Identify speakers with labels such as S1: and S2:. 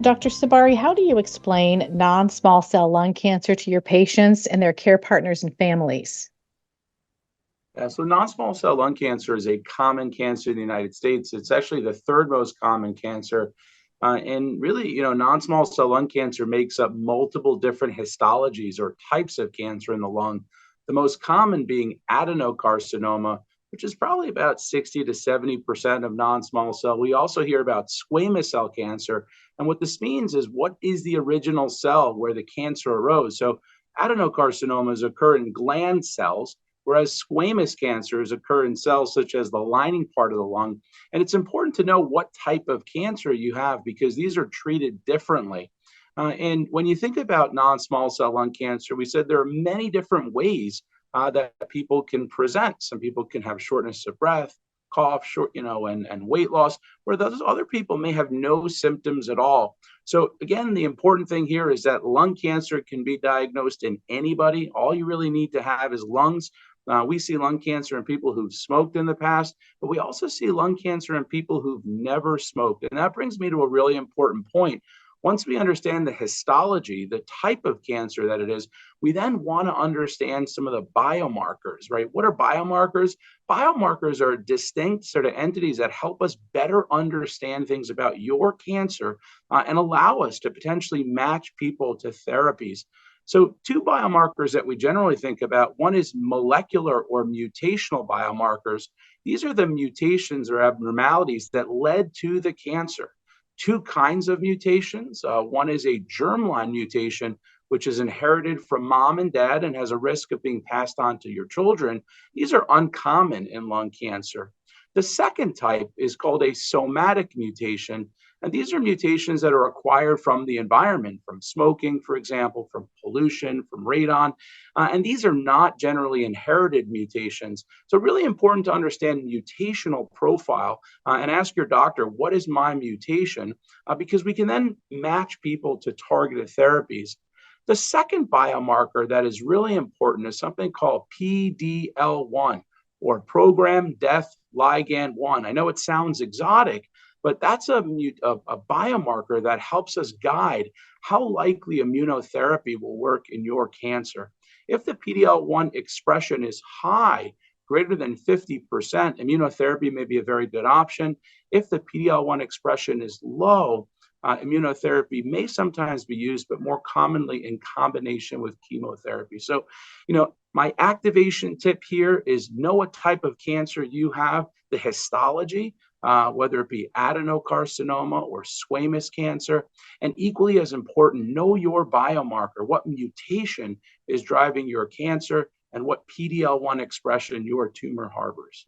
S1: Dr. Sabari, how do you explain non-small cell lung cancer to your patients and their care partners and families?
S2: Yeah, so non-small cell lung cancer is a common cancer in the United States. It's actually the third most common cancer. And really, non-small cell lung cancer makes up multiple different histologies or types of cancer in the lung. The most common being adenocarcinoma, which is probably about 60 to 70% of non-small cell. We also hear about squamous cell cancer. And what this means is what is the original cell where the cancer arose? So adenocarcinomas occur in gland cells, whereas squamous cancers occur in cells such as the lining part of the lung. And it's important to know what type of cancer you have because these are treated differently. And when you think about non-small cell lung cancer, we said there are many different ways that people can present. Some people can have shortness of breath, cough, and weight loss, where those other people may have no symptoms at all. So again, the important thing here is that lung cancer can be diagnosed in anybody. All you really need to have is lungs. We see lung cancer in people who've smoked in the past, but we also see lung cancer in people who've never smoked. And that brings me to a really important point. Once we understand the histology, the type of cancer that it is, we then want to understand some of the biomarkers, right? What are biomarkers? Biomarkers are distinct sort of entities that help us better understand things about your cancer and allow us to potentially match people to therapies. So, two biomarkers that we generally think about, one is molecular or mutational biomarkers. These are the mutations or abnormalities that led to the cancer. Two kinds of mutations. One is a germline mutation, which is inherited from mom and dad and has a risk of being passed on to your children. These are uncommon in lung cancer. The second type is called a somatic mutation. And these are mutations that are acquired from the environment, from smoking, for example, from pollution, from radon. And these are not generally inherited mutations. So really important to understand mutational profile and ask your doctor, what is my mutation? Because we can then match people to targeted therapies. The second biomarker that is really important is something called PDL1 or programmed death ligand 1. I know it sounds exotic, but that's a biomarker that helps us guide how likely immunotherapy will work in your cancer. If the PDL1 expression is high, greater than 50%, immunotherapy may be a very good option. If the PDL1 expression is low, immunotherapy may sometimes be used, but more commonly in combination with chemotherapy. So, my activation tip here is know what type of cancer you have, the histology, whether it be adenocarcinoma or squamous cancer. And equally as important, know your biomarker, what mutation is driving your cancer and what PDL1 expression your tumor harbors.